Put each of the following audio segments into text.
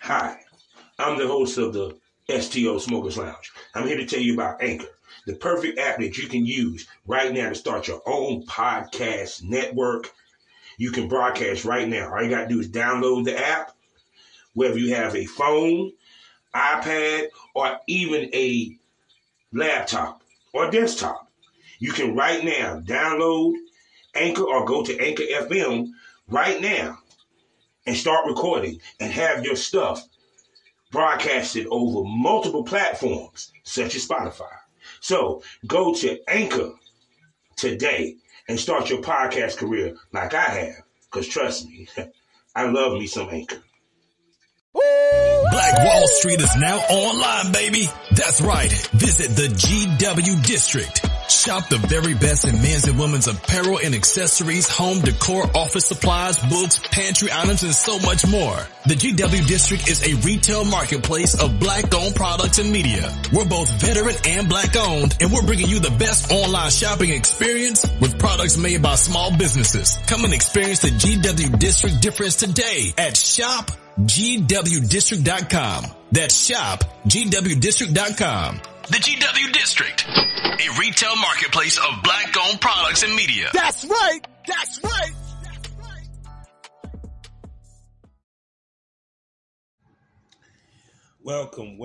Hi, I'm the host of the STO Smokers Lounge. I'm here to tell you about Anchor, the perfect app that you can use right now to start your own podcast network. You can broadcast right now. All you got to do is download the app, whether you have a phone, iPad, or even a laptop or desktop. You can right now download Anchor or go to Anchor FM right now and start recording and have your stuff broadcasted over multiple platforms such as Spotify. So go to Anchor today and start your podcast career like I have. Because trust me, I love me some Anchor. Black Wall Street is now online, baby. That's right. Visit the GW District. Shop the very best in men's and women's apparel and accessories, home decor, office supplies, books, pantry items, and so much more. The GW District is a retail marketplace of black-owned products and media. We're both veteran and black-owned, and we're bringing you the best online shopping experience with products made by small businesses. Come and experience the GW District difference today at shopgwdistrict.com. That's shopgwdistrict.com. The GW District, a retail marketplace of black-owned products and media. That's right. That's right. Welcome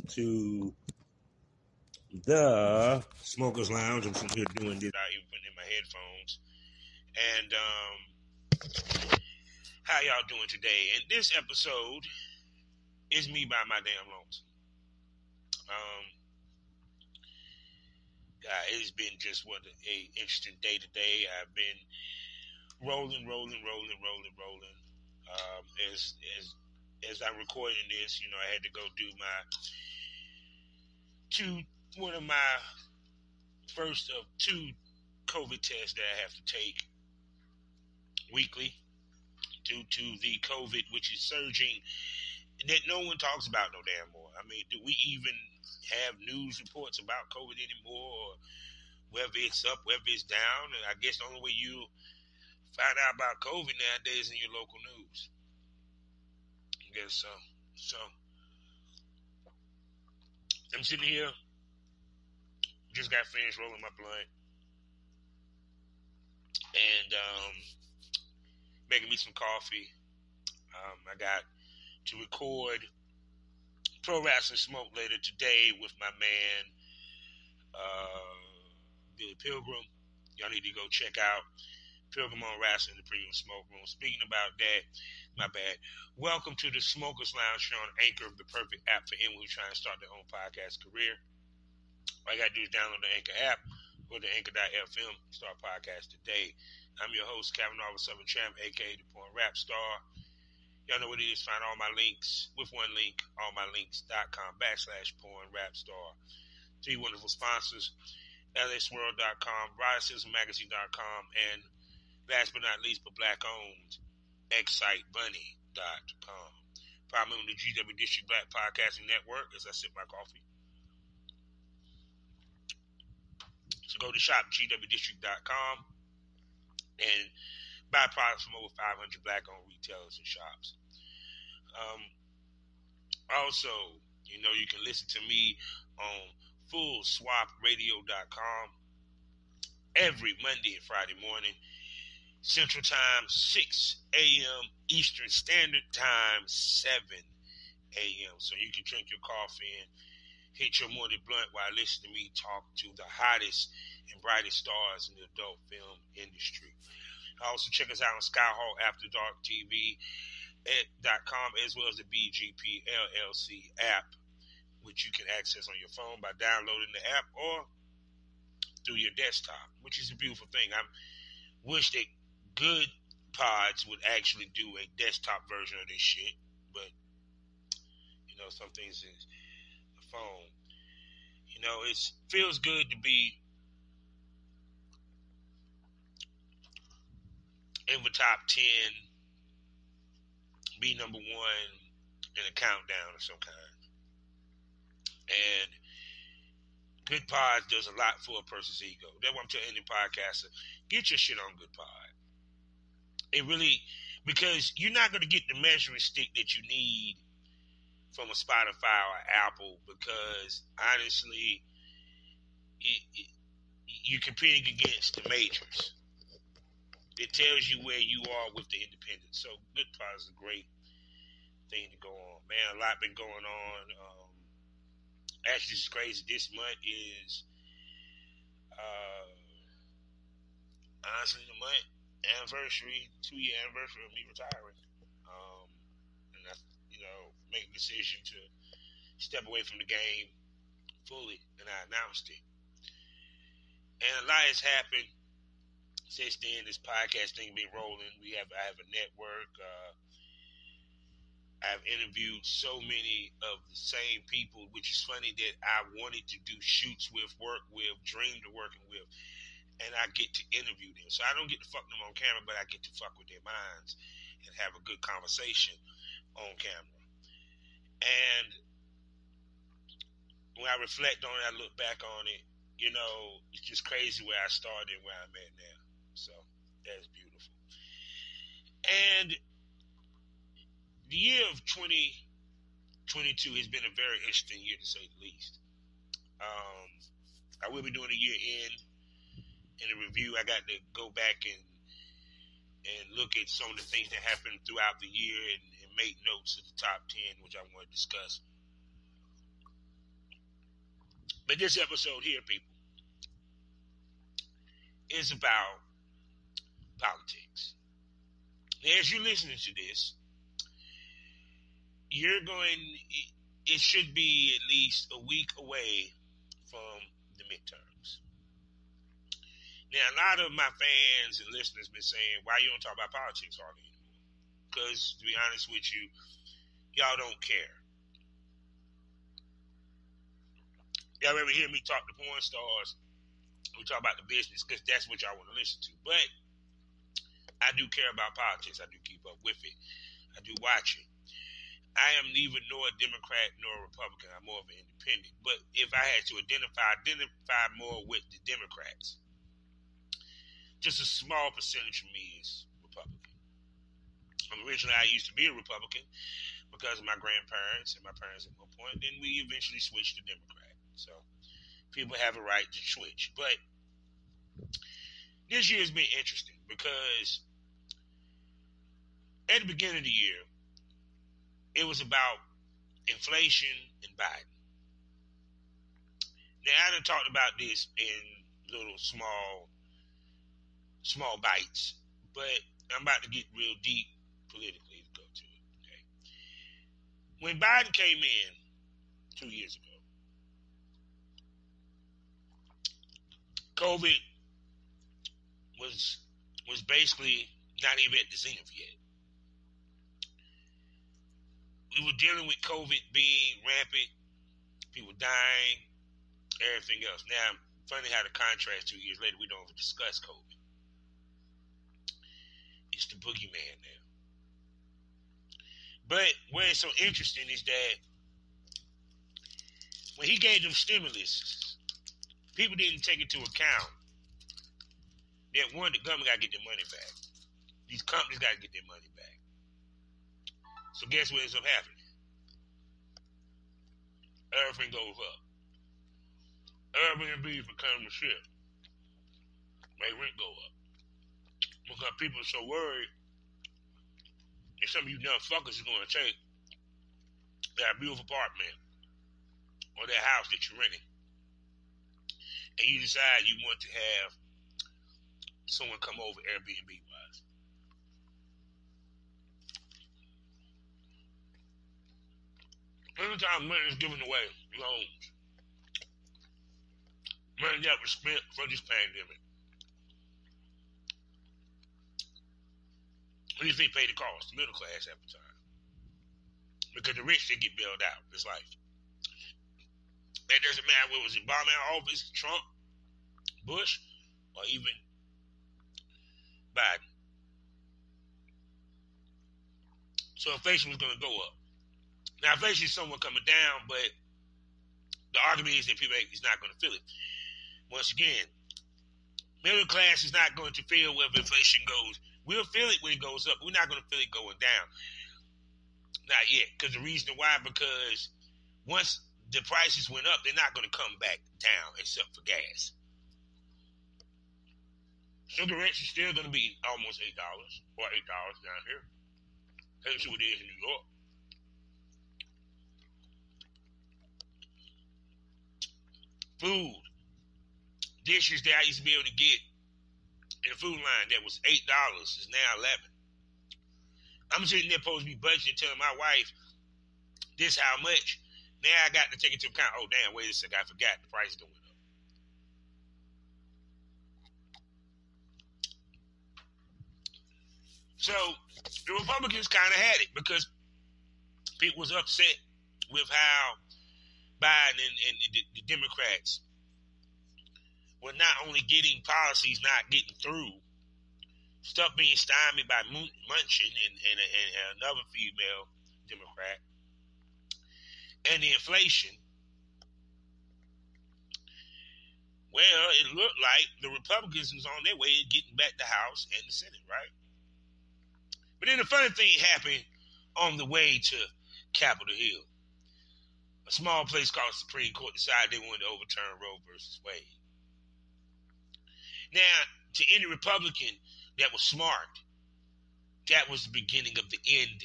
to the Smokers Lounge. I'm sitting here doing this out even in my headphones. And how y'all doing today? And this episode is me by my damn lonesome. It's been just a interesting day today. I've been rolling. As I'm recording this, I had to go do one of my first of two COVID tests that I have to take weekly due to the COVID, which is surging, that no one talks about no damn more. I mean, do we even have news reports about COVID anymore, or whether it's up, whether it's down? And I guess the only way you find out about COVID nowadays is in your local news. I guess so. So I'm sitting here, just got finished rolling my blunt, and making me some coffee. I got to record Pro Wrestling Smoke later today with my man Billy Pilgrim. Y'all need to go check out Pilgrim on Wrestling, the Premium Smoke Room. Speaking about that, my bad. Welcome to the Smokers Lounge here on Anchor, the perfect app for anyone who's trying to start their own podcast career. All you got to do is download the Anchor app or the Anchor.fm. Start podcast today. I'm your host, Kavanaugh the Southern Champ, a.k.a. the Porn Rap Star. Y'all know what it is. Find all my links with one link, allmylinks.com/pornrapstar. Three wonderful sponsors, LSworld.com, RiotSizzleMagazine.com, and last but not least, but black-owned, ExciteBunny.com. Proud member of the GW District Black Podcasting Network as I sip my coffee. So go to shopgwdistrict.com and buy products from over 500 black-owned retailers and shops. Also, you can listen to me on FullSwapRadio.com every Monday and Friday morning, Central Time, 6 a.m. Eastern Standard Time, 7 a.m. So you can drink your coffee and hit your morning blunt while listening to me talk to the hottest and brightest stars in the adult film industry. Also, check us out on Skyhawk After Dark TV.com as well as the BGP LLC app, which you can access on your phone by downloading the app or through your desktop, which is a beautiful thing. I wish that good pods would actually do a desktop version of this shit, but some things is the phone. It feels good to be in the top 10, be number one in a countdown of some kind. And Good Pod does a lot for a person's ego. That's what I'm telling any podcaster. Get your shit on Good Pod. It really Because you're not going to get the measuring stick that you need from a Spotify or Apple, because honestly, you're competing against the majors. It tells you where you are with the independents. So Goodpods is a great thing to go on. Man, a lot been going on. Actually, this is crazy. This month is honestly the month anniversary, 2-year anniversary of me retiring. And I, make a decision to step away from the game fully, and I announced it. And a lot has happened since then. This podcast thing been rolling. I have a network. I've interviewed so many of the same people, which is funny that I wanted to do shoots with, work with, dreamed of working with, and I get to interview them. So I don't get to fuck them on camera, but I get to fuck with their minds and have a good conversation on camera. And when I reflect on it, I look back on it, it's just crazy where I started and where I'm at now. So that's beautiful. And the year of 2022 has been a very interesting year, to say the least. I will be doing a year in a review. I got to go back and look at some of the things that happened throughout the year and make notes of the top 10, which I want to discuss. But this episode here, people, is about politics. Now, as you're listening to this, it should be at least a week away from the midterms. Now, a lot of my fans and listeners been saying, why you don't talk about politics hardly anymore? Because, to be honest with you, y'all don't care. Y'all ever hear me talk to porn stars? We talk about the business because that's what y'all want to listen to. But I do care about politics. I do keep up with it. I do watch it. I am neither nor a Democrat nor a Republican. I'm more of an independent. But if I had to identify more with the Democrats, just a small percentage of me is Republican. Originally, I used to be a Republican because of my grandparents and my parents at one point. Then we eventually switched to Democrat. So people have a right to switch. But this year has been interesting because at the beginning of the year, it was about inflation and Biden. Now, I done talked about this in little small bites, but I'm about to get real deep politically to go to it. Okay? When Biden came in 2 years ago, COVID was basically not even at the zenith yet. We were dealing with COVID being rampant, people dying, everything else. Now, funny how the contrast 2 years later, we don't even discuss COVID. It's the boogeyman now. But where it's so interesting is that when he gave them stimulus, people didn't take into account that, one, the government got to get their money back. These companies got to get their money back. So guess what ends up happening? Everything goes up. Airbnb becomes the shit. Make rent go up. Because people are so worried that some of you dumb fuckers is going to take that beautiful apartment or that house that you're renting, and you decide you want to have someone come over Airbnb-wise. Every time money is given away, loans, money that was spent for this pandemic, who do you think paid the cost? The middle class at the time. Because the rich, they get bailed out. It's life. It doesn't matter whether it was Obama in office, Trump, Bush, or even Biden. So inflation was going to go up. Now, inflation is somewhat coming down, but the argument is that people is not going to feel it. Once again, middle class is not going to feel whether inflation goes We'll feel it when it goes up. We're not going to feel it going down. Not yet. Because the reason why, because once the prices went up, they're not going to come back down except for gas. Cigarettes is still going to be almost $8 or $8 down here. That's what it is in New York. Food. Dishes that I used to be able to get in the food line that was $8 is now $11. I'm sitting there supposed to be budgeting, telling my wife this how much. Now I got to take into account, oh damn, wait a second, I forgot the price going up. So the Republicans kind of had it because people was upset with how Biden and the Democrats were not only getting policies not getting through, stuff being stymied by Manchin and another female Democrat, and the inflation. Well, it looked like the Republicans was on their way to getting back the House and the Senate, right? But then the funny thing happened on the way to Capitol Hill. A small place called Supreme Court decided they wanted to overturn Roe versus Wade. Now, to any Republican that was smart, that was the beginning of the end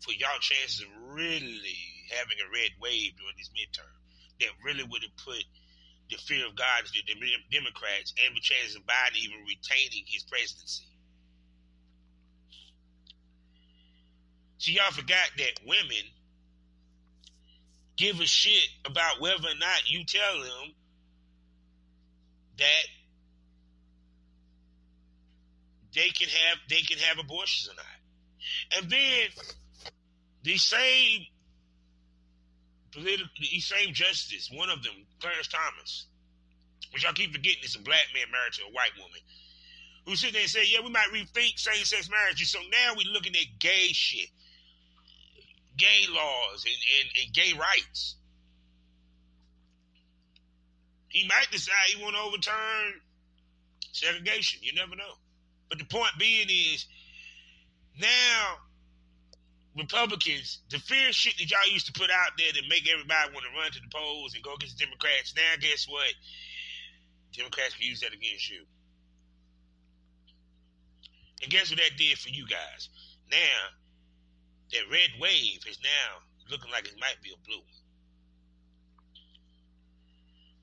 for y'all chances of really having a red wave during this midterm. That really would have put the fear of God to the Democrats and the chances of Biden even retaining his presidency. See, y'all forgot that women give a shit about whether or not you tell them that they can have abortions or not. And then these same justices, one of them, Clarence Thomas, which I keep forgetting is a black man married to a white woman, who sit there and say, yeah, we might rethink same-sex marriages. So now we're looking at gay shit, gay laws and gay rights. He might decide he want to overturn segregation. You never know. But the point being is, now Republicans, the fear shit that y'all used to put out there to make everybody want to run to the polls and go against the Democrats, now guess what? Democrats can use that against you. And guess what that did for you guys? Now, that red wave is now looking like it might be a blue one.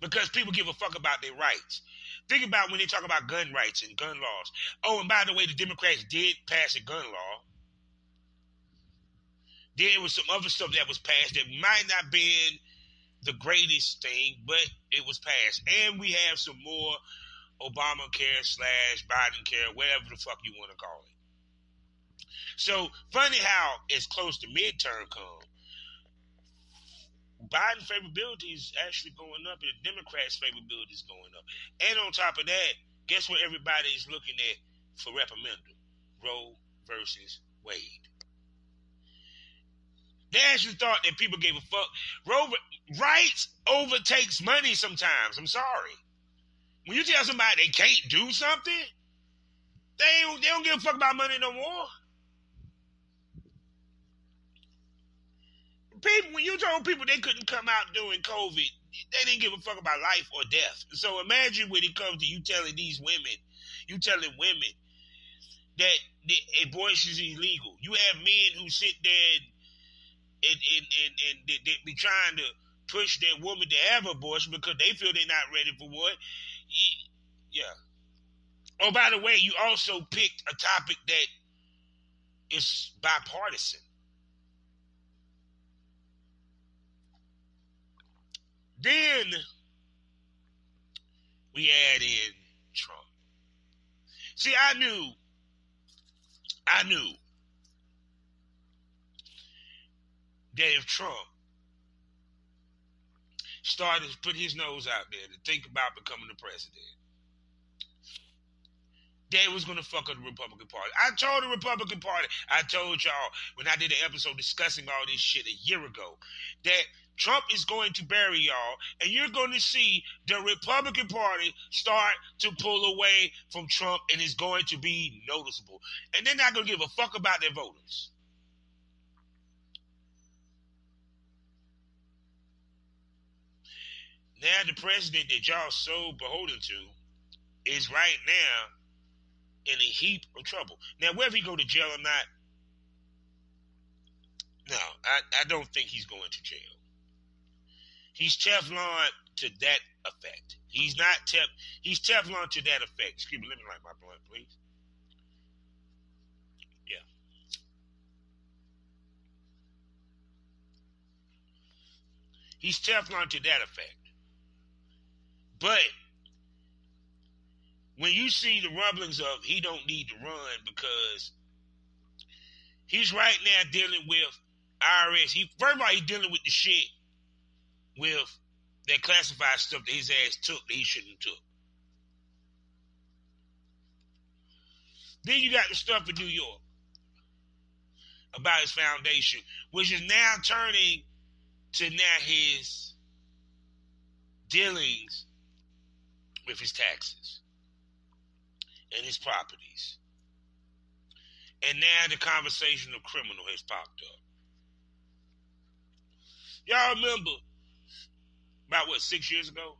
Because people give a fuck about their rights. Think about when they talk about gun rights and gun laws. Oh, and by the way, the Democrats did pass a gun law. There was some other stuff that was passed that might not have been the greatest thing, but it was passed. And we have some more Obamacare / Biden care, whatever the fuck you want to call it. So, funny how as close to midterm come, Biden favorability is actually going up and the Democrats' favorability is going up. And on top of that, guess what everybody is looking at for referendum? Roe versus Wade. They actually thought that people gave a fuck. Rights overtakes money sometimes. I'm sorry. When you tell somebody they can't do something, they don't give a fuck about money no more. People, when you told people they couldn't come out during COVID, they didn't give a fuck about life or death. So imagine when it comes to you telling women that abortion is illegal. You have men who sit there and they be trying to push their woman to have abortion because they feel they're not ready for one. Yeah. Oh, by the way, you also picked a topic that is bipartisan. Then we add in Trump. See, I knew that if Trump started to put his nose out there to think about becoming the president, They was going to fuck up the Republican Party. I told the Republican Party, I told y'all when I did an episode discussing all this shit a year ago, that Trump is going to bury y'all, and you're going to see the Republican Party start to pull away from Trump, and it's going to be noticeable. And they're not going to give a fuck about their voters. Now the president that y'all so beholden to is right now in a heap of trouble. Now, whether he go to jail or not, no, I don't think he's going to jail. He's Teflon to that effect. He's Teflon to that effect. Excuse me, let me light my blunt, please. Yeah. He's Teflon to that effect. But when you see the rumblings of he don't need to run because he's right now dealing with IRS. First of all, he's dealing with the shit with that classified stuff that his ass took that he shouldn't have took. Then you got the stuff in New York about his foundation, which is now turning to now his dealings with his taxes and his properties. And now the conversation of criminal has popped up. Y'all remember about 6 years ago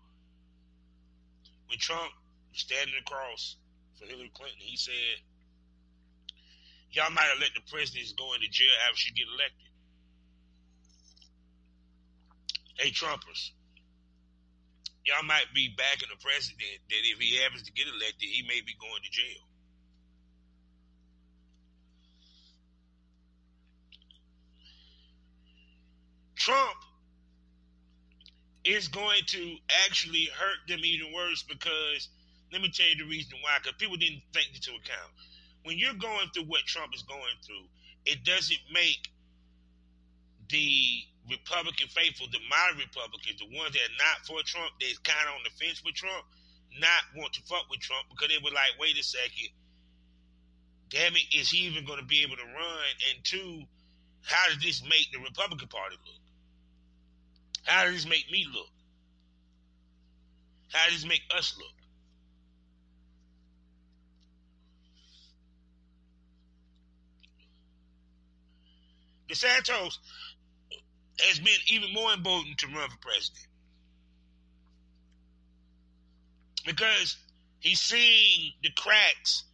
when Trump was standing across for Hillary Clinton, he said, y'all might have let the presidents go into jail after she get elected. Hey, Trumpers, y'all might be backing the president that if he happens to get elected, he may be going to jail. Trump is going to actually hurt them even worse because, let me tell you the reason why, because people didn't take into account. When you're going through what Trump is going through, it doesn't make the Republican faithful, the moderate Republicans, the ones that are not for Trump, that's kind of on the fence with Trump, not want to fuck with Trump because they were like, wait a second, damn it, is he even going to be able to run? And two, how does this make the Republican Party look? How does this make me look? How does this make us look? DeSantis has been even more emboldened to run for president because he's seeing the cracks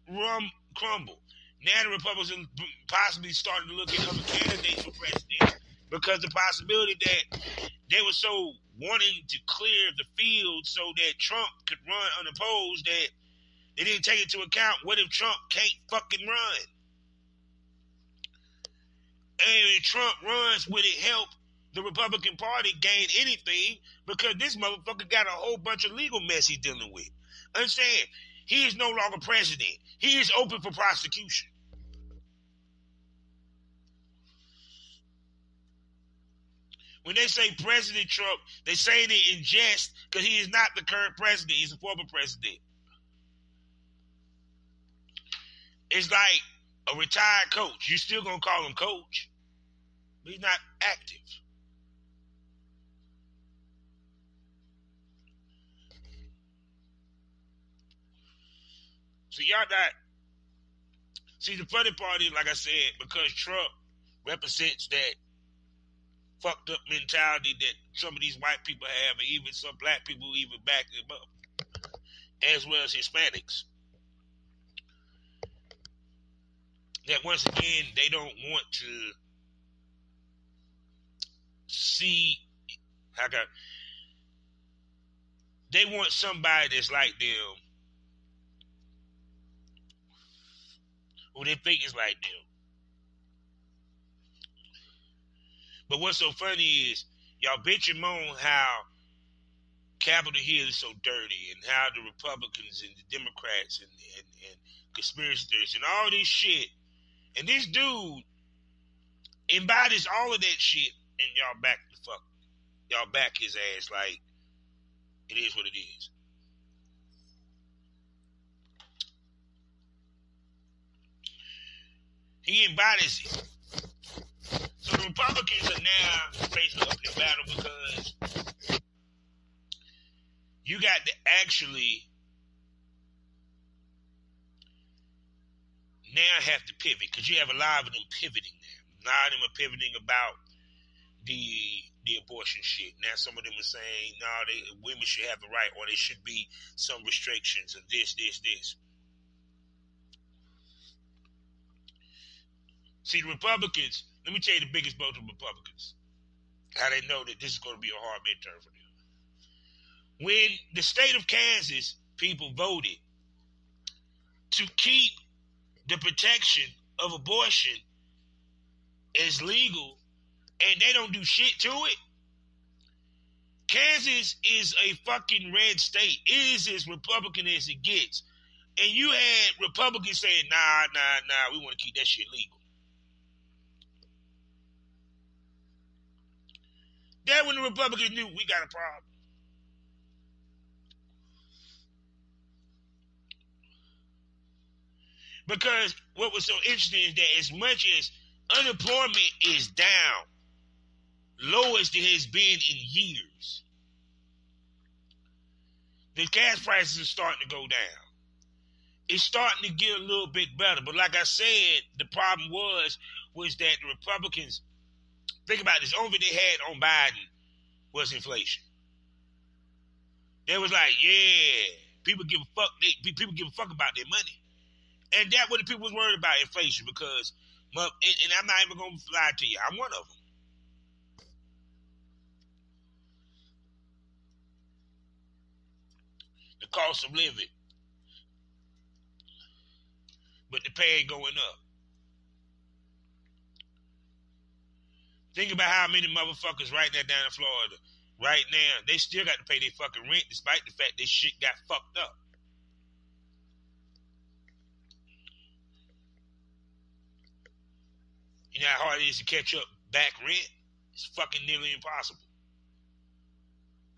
crumble. Now the Republicans possibly starting to look at other candidates for president because the possibility that they were so wanting to clear the field so that Trump could run unopposed that they didn't take into account what if Trump can't fucking run? And if Trump runs, would it help the Republican Party gain anything? Because this motherfucker got a whole bunch of legal mess he's dealing with. Understand? He is no longer president. He is open for prosecution. When they say President Trump, they say it in jest because he is not the current president. He's a former president. It's like a retired coach. You're still going to call him coach, but he's not active. So y'all not... See, the funny part is, like I said, because Trump represents that fucked up mentality that some of these white people have, and even some black people even back them up, as well as Hispanics. That once again, they don't want to see, they want somebody that's like them, who they think is like them. But what's so funny is y'all bitch and moan how Capitol Hill is so dirty and how the Republicans and the Democrats and conspiracy theorists and all this shit. And this dude embodies all of that shit, and y'all back his ass like it is what it is. He embodies it. So the Republicans are now facing an uphill battle because you got to actually now have to pivot, because you have a lot of them pivoting there. A lot of them are pivoting about the abortion shit. Now some of them are saying, no, women should have the right, or there should be some restrictions of this. See, the Republicans, let me tell you the biggest blow to the Republicans, how they know that this is going to be a hard midterm for them. When the state of Kansas people voted to keep the protection of abortion as legal, and they don't do shit to it. Kansas is a fucking red state. It is as Republican as it gets. And you had Republicans saying, nah, we want to keep that shit legal. That when the Republicans knew we got a problem. Because what was so interesting is that as much as unemployment is down, lowest it has been in years, the gas prices are starting to go down. It's starting to get a little bit better. But like I said, the problem was that the Republicans, think about this, only thing they had on Biden was inflation. They was like, yeah, people give a fuck about their money. And that's what the people was worried about, inflation, because, and I'm not even going to lie to you, I'm one of them. The cost of living. But the pay ain't going up. Think about how many motherfuckers right now down in Florida, right now, they still got to pay their fucking rent despite the fact their shit got fucked up. You know how hard it is to catch up back rent? It's fucking nearly impossible.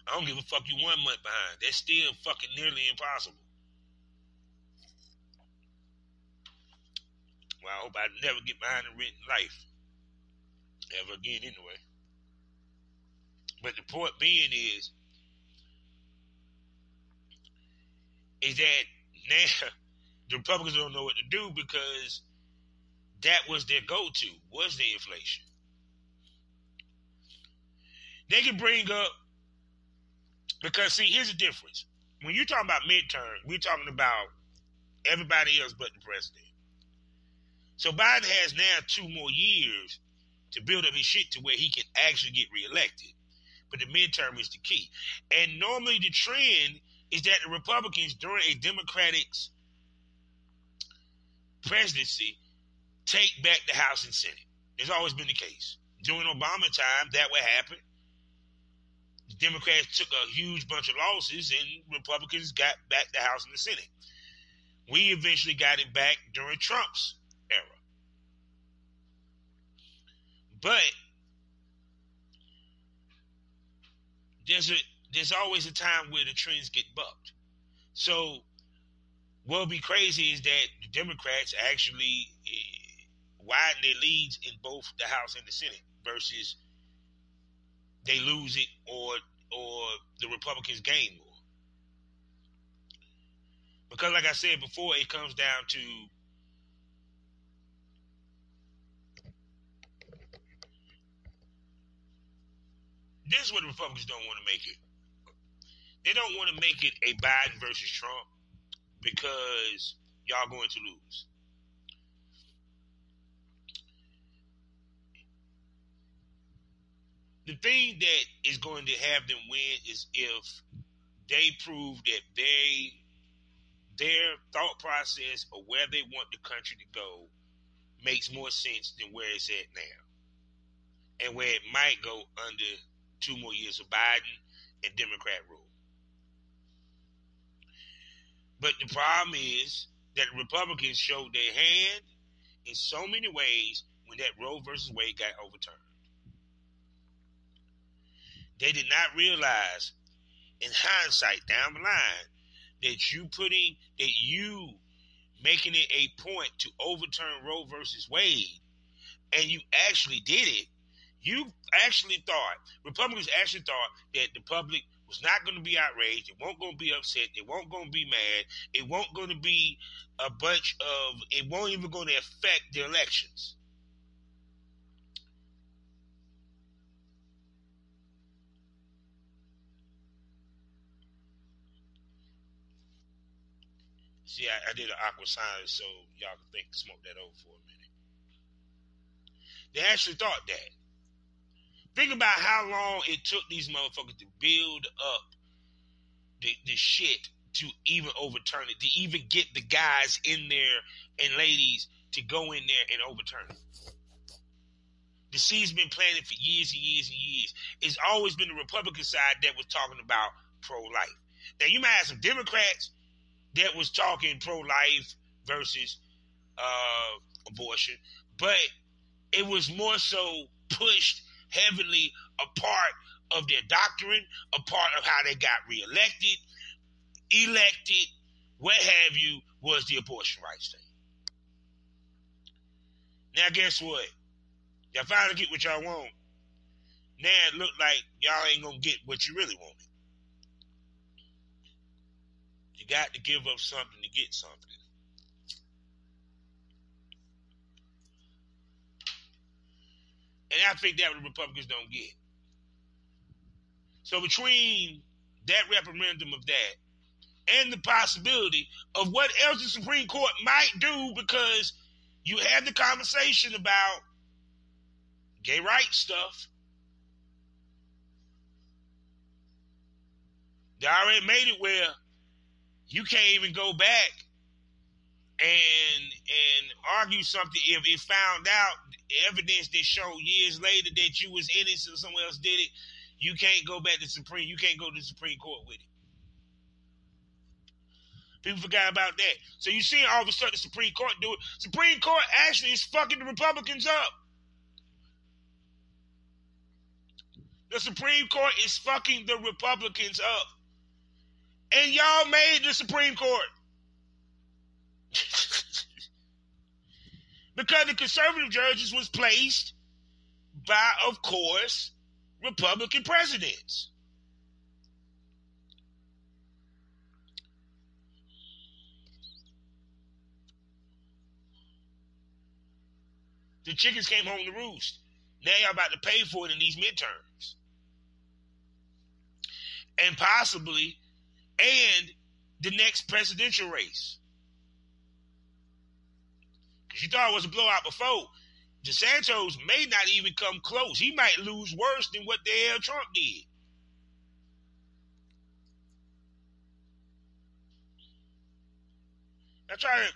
I don't give a fuck you 1 month behind. That's still fucking nearly impossible. Well, I hope I never get behind the rent in life. Ever again, anyway. But the point being is that now the Republicans don't know what to do, because that was their go-to, was the inflation. They can bring up, because see, here's the difference. When you're talking about midterm, we're talking about everybody else but the president. So Biden has now 2 more years to build up his shit to where he can actually get reelected. But the midterm is the key. And normally the trend is that the Republicans during a Democratic's presidency take back the House and Senate. It's always been the case. During Obama time, that would happen. The Democrats took a huge bunch of losses and Republicans got back the House and the Senate. We eventually got it back during Trump's era. But there's always a time where the trends get bucked. So what would be crazy is that the Democrats actually widen their leads in both the House and the Senate versus they lose it or the Republicans gain more. Because like I said before, it comes down to this is what the Republicans don't want to make it. They don't want to make it a Biden versus Trump because y'all going to lose. The thing that is going to have them win is if they prove that their thought process of where they want the country to go makes more sense than where it's at now. And where it might go under 2 more years of Biden and Democrat rule. But the problem is that Republicans showed their hand in so many ways when that Roe versus Wade got overturned. They did not realize, in hindsight, down the line, that you making it a point to overturn Roe versus Wade, and you actually did it, Republicans actually thought that the public was not going to be outraged, they weren't going to be upset, they weren't going to be mad, it won't going to be it won't even going to affect the elections. See, I did an awkward sign so y'all can smoke that over for a minute. They actually thought that. Think about how long it took these motherfuckers to build up the shit to even overturn it, to even get the guys in there and ladies to go in there and overturn it. The seed's been planted for years and years and years. It's always been the Republican side that was talking about pro-life. Now, you might have some Democrats that was talking pro-life versus abortion, but it was more so pushed heavily a part of their doctrine, a part of how they got reelected, elected, what have you, was the abortion rights thing. Now, guess what? Y'all finally get what y'all want. Now it look like y'all ain't gonna get what you really wanted. You got to give up something to get something. And I think that what the Republicans don't get. So between that referendum of that and the possibility of what else the Supreme Court might do, because you had the conversation about gay rights stuff. They already made it where you can't even go back and argue something if it found out evidence that showed years later that you was innocent or someone else did it. You can't go back to Supreme. You can't go to the Supreme Court with it. People forgot about that. So you see all of a sudden the Supreme Court do it. Supreme Court actually is fucking the Republicans up. The Supreme Court is fucking the Republicans up. And y'all made the Supreme Court. Because the conservative judges was placed by, of course, Republican presidents. The chickens came home to roost. Now y'all about to pay for it in these midterms. And possibly, and the next presidential race. Because you thought it was a blowout before. DeSantis may not even come close. He might lose worse than what the hell Trump did. That's right.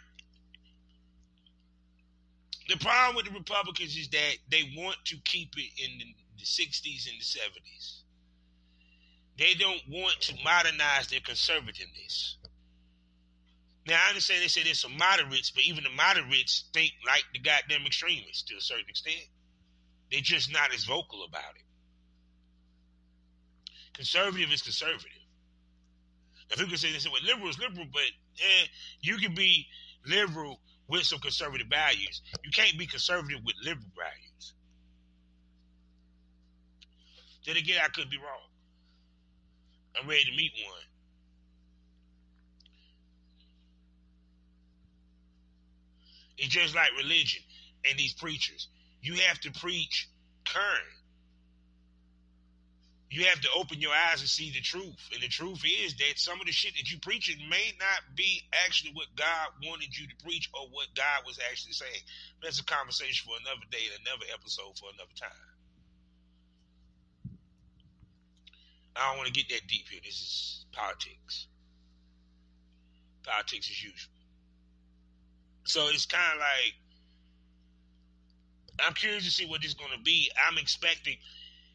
The problem with the Republicans is that they want to keep it in the 60s and the 70s. They don't want to modernize their conservativeness. Now, I understand they say there's some moderates, but even the moderates think like the goddamn extremists to a certain extent. They're just not as vocal about it. Conservative is conservative. Now, people can say, well, liberal is liberal, but you can be liberal with some conservative values. You can't be conservative with liberal values. Then again, I could be wrong. I'm ready to meet one. It's just like religion and these preachers. You have to preach current. You have to open your eyes and see the truth. And the truth is that some of the shit that you preaching may not be actually what God wanted you to preach or what God was actually saying. That's a conversation for another day and another episode for another time. I don't want to get that deep here. This is politics. Politics as usual. So it's kind of like, I'm curious to see what this is going to be. I'm expecting,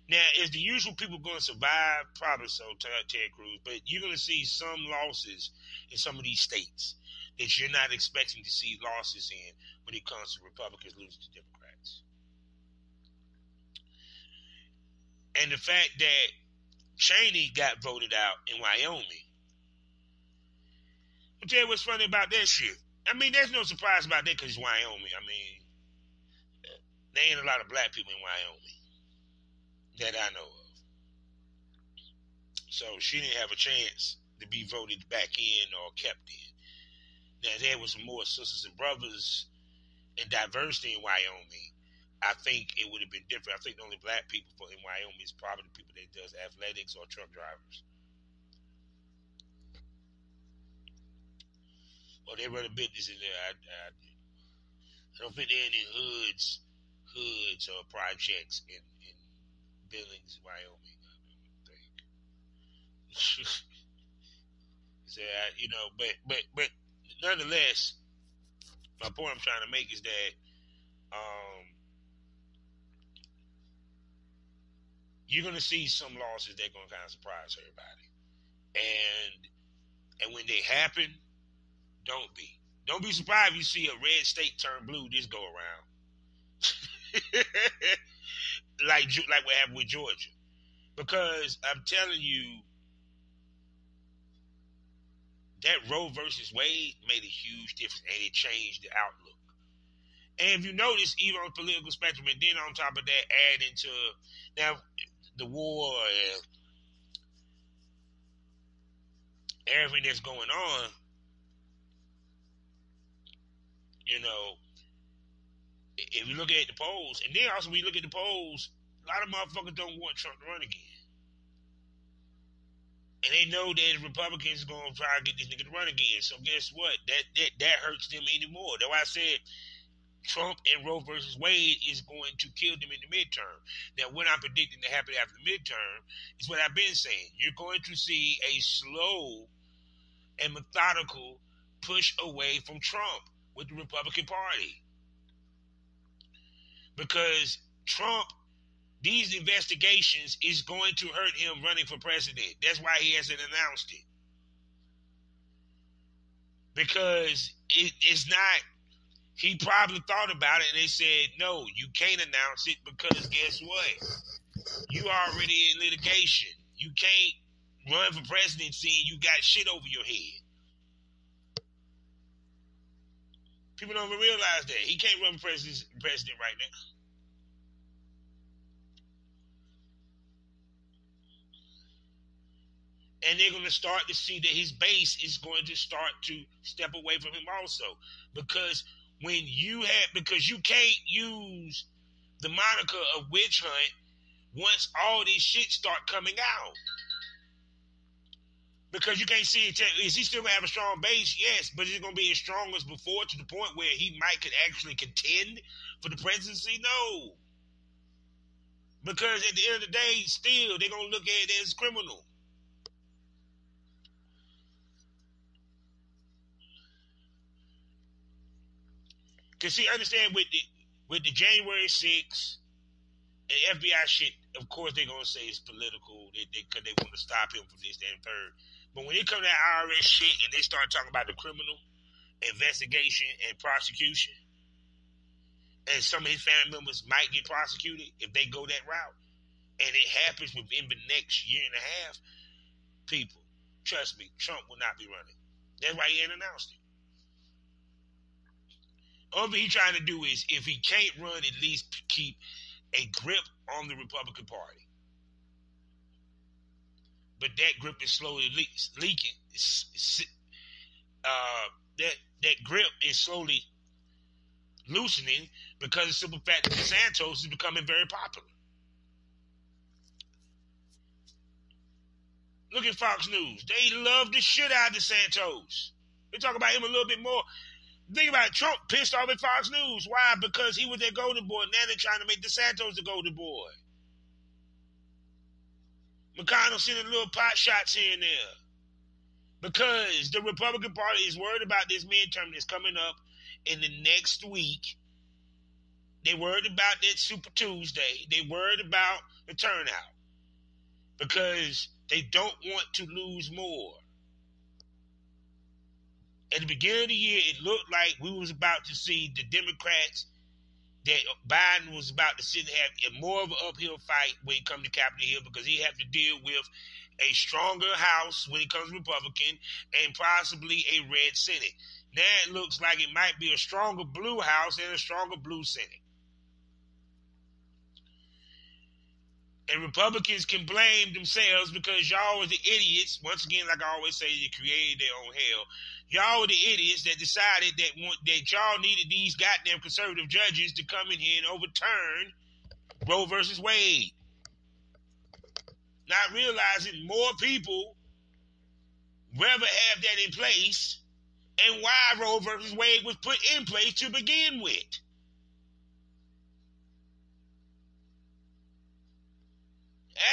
now, is the usual people going to survive? Probably so, Ted Cruz. But you're going to see some losses in some of these states that you're not expecting to see losses in when it comes to Republicans losing to Democrats. And the fact that Cheney got voted out in Wyoming. I'll tell you what's funny about that shit. I mean, there's no surprise about that because it's Wyoming. I mean, there ain't a lot of black people in Wyoming that I know of. So she didn't have a chance to be voted back in or kept in. Now, there was some more sisters and brothers and diversity in Wyoming. I think it would have been different. I think the only black people in Wyoming is probably the people that does athletics or truck drivers. Well, they run a business in there. I don't think they're any hoods or projects in Billings, Wyoming. I don't think. So, but nonetheless, my point I'm trying to make is that you're going to see some losses that are going to kind of surprise everybody. And when they happen, don't be surprised if you see a red state turn blue this go around. like what happened with Georgia. Because I'm telling you, that Roe versus Wade made a huge difference, and it changed the outlook. And if you notice, even on the political spectrum, and then on top of that, add into now the war and everything that's going on, if you look at the polls, and then also when you look at the polls, a lot of motherfuckers don't want Trump to run again. And they know that the Republicans are going to try to get this nigga to run again. So guess what? That hurts them anymore. That's why I said Trump and Roe versus Wade is going to kill them in the midterm. Now, what I'm predicting to happen after the midterm is what I've been saying. You're going to see a slow and methodical push away from Trump with the Republican Party. Because Trump, these investigations is going to hurt him running for president. That's why he hasn't announced it. Because it's not, he probably thought about it and they said, no, you can't announce it because guess what? You already in litigation. You can't run for presidency and you got shit over your head. People don't even realize that. He can't run for president right now. And they're going to start to see that his base is going to start to step away from him also. Because you can't use the moniker of witch hunt once all this shit start coming out. Because you can't see it. Is he still going to have a strong base? Yes, but is it going to be as strong as before to the point where he could actually contend for the presidency? No. Because at the end of the day, still, they're going to look at it as criminal. Because see, understand with the January 6th and FBI shit, of course they're going to say it's political because they want to stop him from this, that, and third. But when it comes to that IRS shit and they start talking about the criminal investigation and prosecution, and some of his family members might get prosecuted if they go that route, and it happens within the next year and a half, people, trust me, Trump will not be running. That's why he ain't announced it. All he's trying to do is, if he can't run, at least keep a grip on the Republican Party. But that grip is slowly leaking. That grip is slowly loosening because of the simple fact that DeSantis is becoming very popular. Look at Fox News. They love the shit out of DeSantis. They talk about him a little bit more. Think about it. Trump pissed off at Fox News. Why? Because he was their golden boy. Now they're trying to make DeSantis the golden boy. McConnell sending little pot shots here and there. Because the Republican Party is worried about this midterm that's coming up in the next week. They're worried about that Super Tuesday. They're worried about the turnout. Because they don't want to lose more. At the beginning of the year, it looked like we was about to see the Democrats, that Biden was about to sit and have more of an uphill fight when it comes to Capitol Hill because he had to deal with a stronger House when it comes to Republican and possibly a red Senate. Now it looks like it might be a stronger blue House and a stronger blue Senate. And Republicans can blame themselves because y'all were the idiots. Once again, like I always say, you created their own hell. Y'all were the idiots that decided that y'all needed these goddamn conservative judges to come in here and overturn Roe versus Wade. Not realizing more people rather have that in place and why Roe versus Wade was put in place to begin with.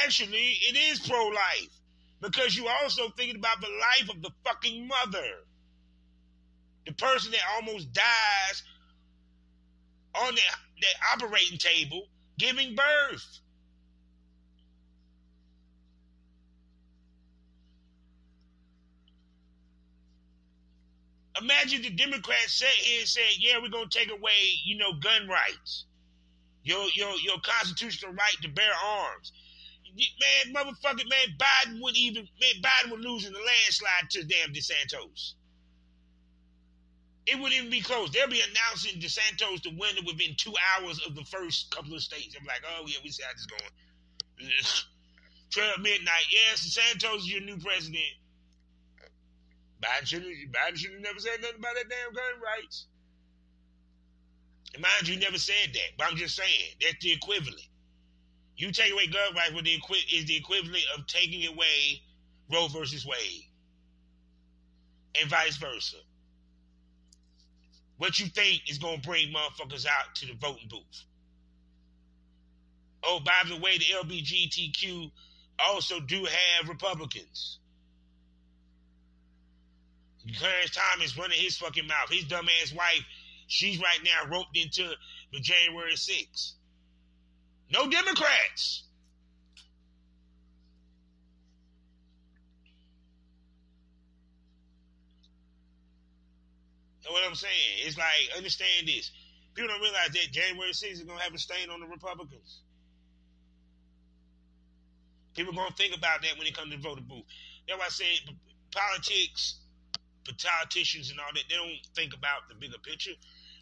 Actually, it is pro-life because you also thinking about the life of the fucking mother. The person that almost dies on that operating table giving birth. Imagine the Democrats sat here and said, yeah, we're going to take away, gun rights. Your constitutional right to bear arms. Man, motherfucking, Biden would lose in the landslide to damn DeSantis. It wouldn't even be close. They'll be announcing DeSantis the winner within 2 hours of the first couple of states. I'm like, oh yeah, we see how this is going. 12 midnight, yes, DeSantis is your new president. Biden should have never said nothing about that damn gun rights. And mind you, never said that, but I'm just saying, that's the equivalent. You take away gun rights is the equivalent of taking away Roe versus Wade. And vice versa. What you think is going to bring motherfuckers out to the voting booth? Oh, by the way, the LGBTQ also do have Republicans. Clarence Thomas running his fucking mouth. His dumbass wife, she's right now roped into the January 6th. No Democrats. You know what I'm saying? It's like, understand this. People don't realize that January 6th is going to have a stain on the Republicans. People are going to think about that when it comes to the voting booth. That's why I say politicians and all that, they don't think about the bigger picture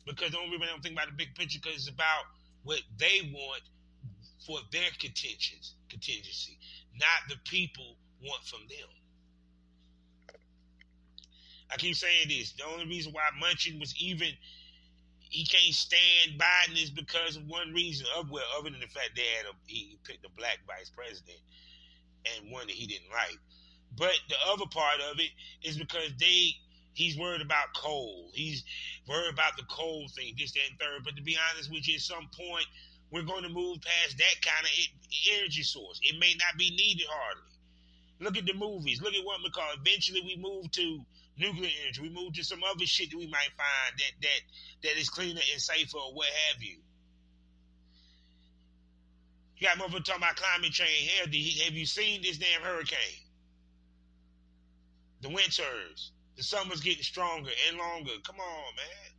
because the only reason they don't think about the big picture because it's about what they want for their contingency, not the people want from them. I keep saying this. The only reason why Manchin was even, he can't stand Biden is because of one reason. Other than the fact that he picked a black vice president and one that he didn't like. But the other part of it is because he's worried about coal. He's worried about the coal thing, this, that, and third. But to be honest with you, at some point, we're going to move past that kind of energy source. It may not be needed hardly. Look at the movies. Look at what we call. Eventually, we move to nuclear energy. We move to some other shit that we might find that is cleaner and safer or what have you. You got motherfuckers talking about climate change. Hell, have you seen this damn hurricane? The winters. The summer's getting stronger and longer. Come on, man.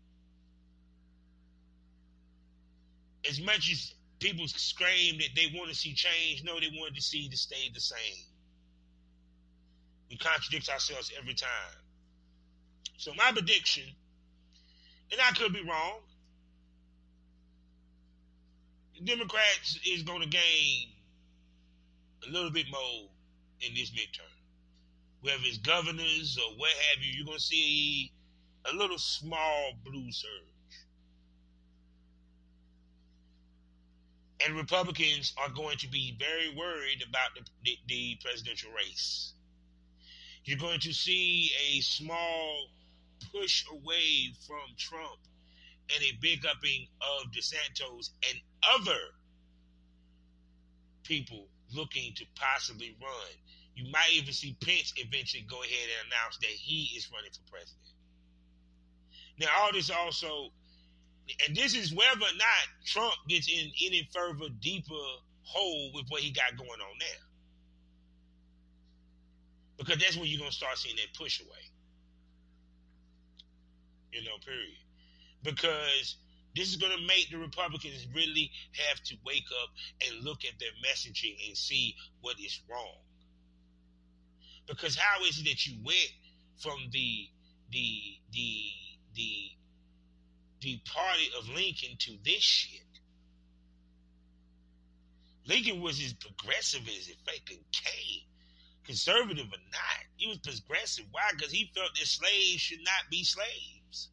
As much as people scream that they want to see change, no, they wanted to see to stay the same. We contradict ourselves every time. So my prediction, and I could be wrong, the Democrats is going to gain a little bit more in this midterm. Whether it's governors or what have you, you're going to see a little small blue surge. And Republicans are going to be very worried about the presidential race. You're going to see a small push away from Trump and a big upping of DeSantis and other people looking to possibly run. You might even see Pence eventually go ahead and announce that he is running for president. Now, all this also, and this is whether or not Trump gets in any further deeper hole with what he got going on now. Because that's when you're going to start seeing that push away. Period. Because this is going to make the Republicans really have to wake up and look at their messaging and see what is wrong. Because how is it that you went from the the party of Lincoln to this shit. Lincoln was as progressive as it fucking came. Conservative or not, he was progressive. Why? Because he felt that slaves should not be slaves.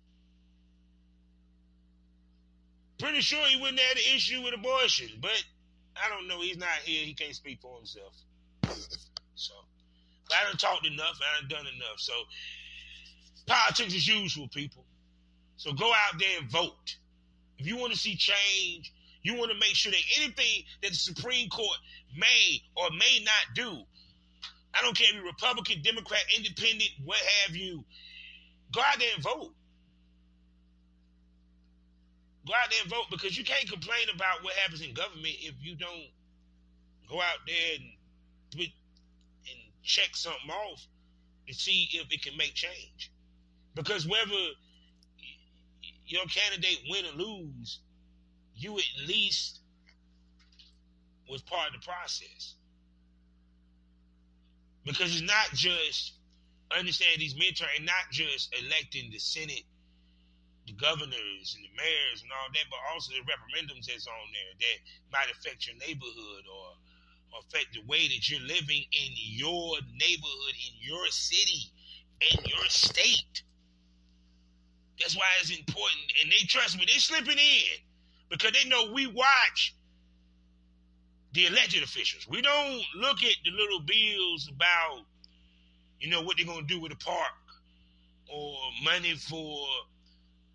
Pretty sure he wouldn't have an issue with abortion, but I don't know. He's not here. He can't speak for himself. So, but I done talked enough. I done done enough. So, politics as usual, people. So go out there and vote. If you want to see change, you want to make sure that anything that the Supreme Court may or may not do, I don't care if you're Republican, Democrat, Independent, what have you, go out there and vote. Go out there and vote, because you can't complain about what happens in government if you don't go out there and check something off and see if it can make change. Because whether your candidate win or lose, you at least was part of the process. Because it's not just, understand these midterms, not just electing the Senate, the governors and the mayors and all that, but also the referendums that's on there that might affect your neighborhood or affect the way that you're living in your neighborhood, in your city, in your state. That's why it's important. And they, trust me, they're slipping in because they know we watch the elected officials. We don't look at the little bills about, what they're going to do with the park or money for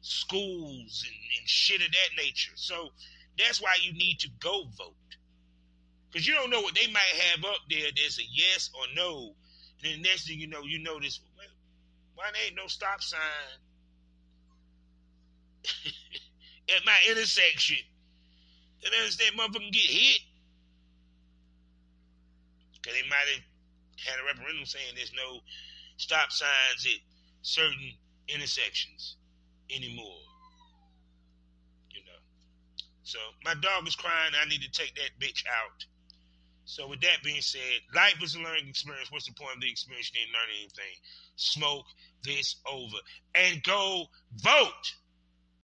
schools and shit of that nature. So that's why you need to go vote. Because you don't know what they might have up there. There's a yes or no. And then the next thing you know this, why there ain't no stop sign at my intersection? Then that motherfucker get hit. Because they might have had a referendum saying there's no stop signs at certain intersections anymore. So my dog is crying. I need to take that bitch out. So with that being said, life is a learning experience. What's the point of the experience? You didn't learn anything. Smoke this over and go vote.